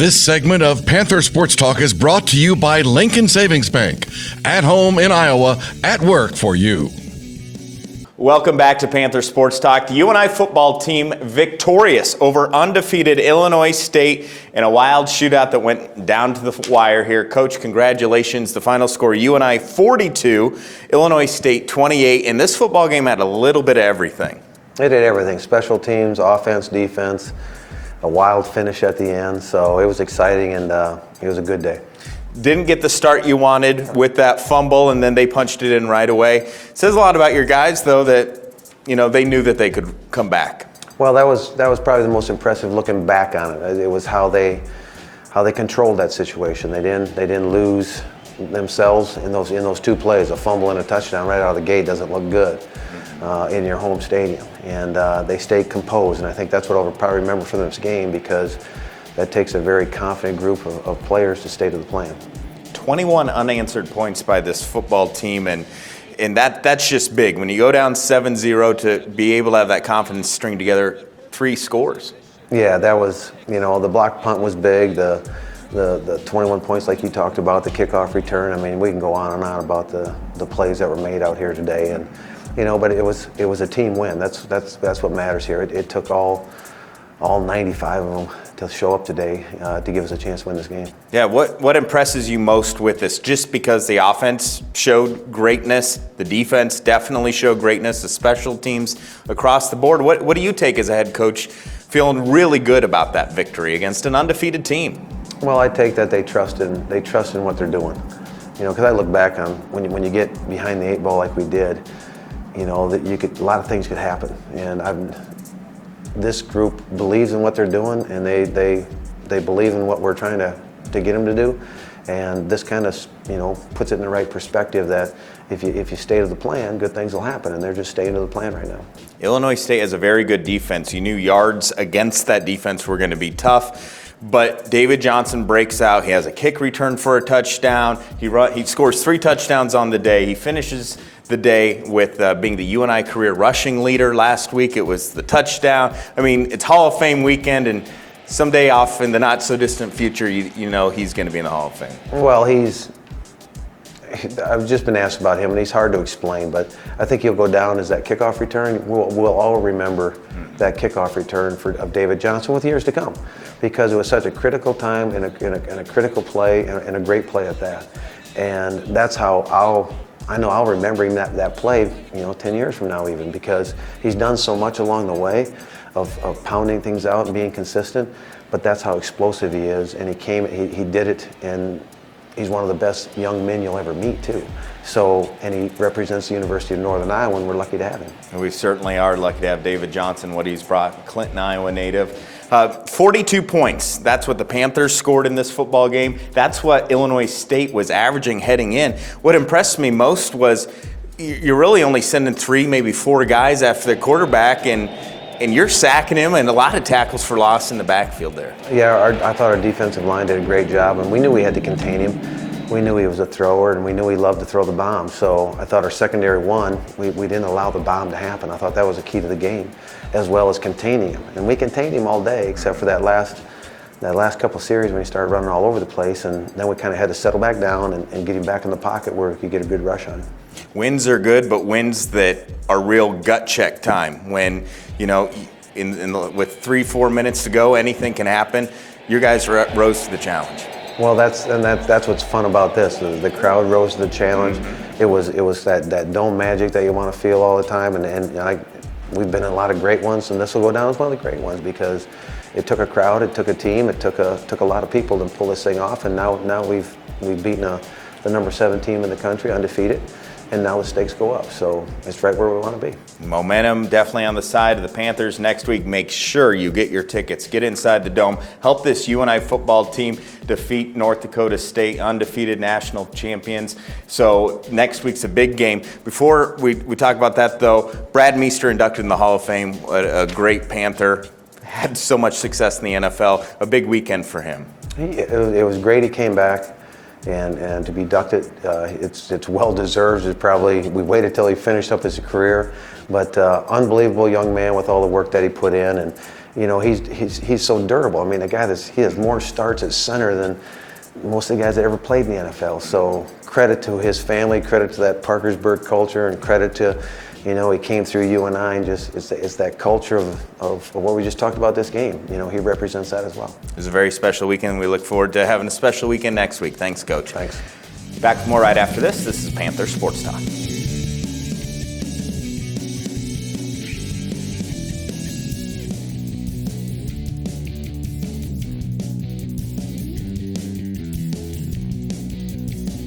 This segment of Panther Sports Talk is brought to you by Lincoln Savings Bank. At home in Iowa, at work for you. Welcome back to Panther Sports Talk. The UNI football team victorious over undefeated Illinois State in a wild shootout that went down to the wire here. Coach, congratulations. The final score, UNI 42, Illinois State 28. And this football game had a little bit of everything. They did everything. Special teams, offense, defense, a wild finish at the end. So it was exciting, and it was a good day. Didn't get the start you wanted with that fumble, and then they punched it in right away. Says a lot about your guys, though, that they knew that they could come back. Well, that was probably the most impressive looking back on it. It was how they controlled that situation. They didn't lose themselves in those two plays. A fumble and a touchdown right out of the gate doesn't look good in your home stadium, and they stayed composed. And I think that's what I'll probably remember from this game, because that takes a very confident group of players to stay to the plan. 21 unanswered points by this football team, and that's just big. When you go down 7-0, to be able to have that confidence string together 3 scores. Yeah, that was, the block punt was big, the 21 points like you talked about, the kickoff return. I mean, we can go on and on about the plays that were made out here today, and but it was a team win. That's what matters here. It took all 95 of them to show up today to give us a chance to win this game. Yeah, what impresses you most with this? Just because the offense showed greatness, the defense definitely showed greatness, the special teams across the board. What do you take as a head coach, feeling really good about that victory against an undefeated team? Well, I take that they trust in what they're doing. Because I look back on when you get behind the 8 ball like we did, that a lot of things could happen, and this group believes in what they're doing, and they believe in what we're trying to get them to do, and this kind of puts it in the right perspective that if you stay to the plan, good things will happen, and they're just staying to the plan right now. Illinois State has a very good defense. You knew yards against that defense were going to be tough, but David Johnson breaks out. He has a kick return for a touchdown. He scores 3 touchdowns on the day. He finishes the day with being the UNI career rushing leader. Last week it was the touchdown. I mean, it's Hall of Fame weekend, and someday off in the not so distant future, he's going to be in the Hall of Fame. Well, I've just been asked about him, and he's hard to explain, but I think he'll go down as that kickoff return. We'll all remember that kickoff return of David Johnson with years to come, because it was such a critical time and a critical play and a great play at that. And that's how I'll remember him that play, 10 years from now even, because he's done so much along the way of pounding things out and being consistent, but that's how explosive he is, and he did it, and he's one of the best young men you'll ever meet too. So, and he represents the University of Northern Iowa, and we're lucky to have him. And we certainly are lucky to have David Johnson, what he's brought, Clinton, Iowa native. 42 points. That's what the Panthers scored in this football game. That's what Illinois State was averaging heading in. What impressed me most was you're really only sending 3, maybe 4 guys after the quarterback, and you're sacking him, and a lot of tackles for loss in the backfield there. Yeah, I thought our defensive line did a great job, and we knew we had to contain him. We knew he was a thrower, and we knew he loved to throw the bomb. So I thought our secondary won. We didn't allow the bomb to happen. I thought that was the key to the game, as well as containing him. And we contained him all day, except for that last couple of series when he started running all over the place, and then we kind of had to settle back down and get him back in the pocket where we could get a good rush on him. Wins are good, but wins that are real gut check time when, with 3-4 minutes to go, anything can happen. Your guys rose to the challenge. Well, that's what's fun about this. The crowd rose to the challenge. Mm-hmm. It was that dome magic that you want to feel all the time, and we've been in a lot of great ones, and this will go down as one of the great ones, because it took a crowd, it took a team, it took a lot of people to pull this thing off, and now we've beaten the number 7 team in the country, undefeated, and now the stakes go up. So it's right where we want to be. Momentum definitely on the side of the Panthers next week. Make sure you get your tickets. Get inside the Dome. Help this UNI football team defeat North Dakota State, undefeated national champions. So next week's a big game. Before we talk about that, though, Brad Meester inducted in the Hall of Fame, a great Panther. Had so much success in the NFL. A big weekend for him. It was great he came back. And to be inducted, it's well deserved. We waited till he finished up his career, but unbelievable young man with all the work that he put in, You know, he's so durable. I mean, he has more starts at center than most of the guys that ever played in the NFL. So credit to his family, credit to that Parkersburg culture, and credit to, you know, he came through UNI and just it's that culture of what we just talked about this game. You know, he represents that as well. It was a very special weekend. We look forward to having a special weekend next week. Thanks, Coach. Thanks. Back with more right after this. This is Panther Sports Talk.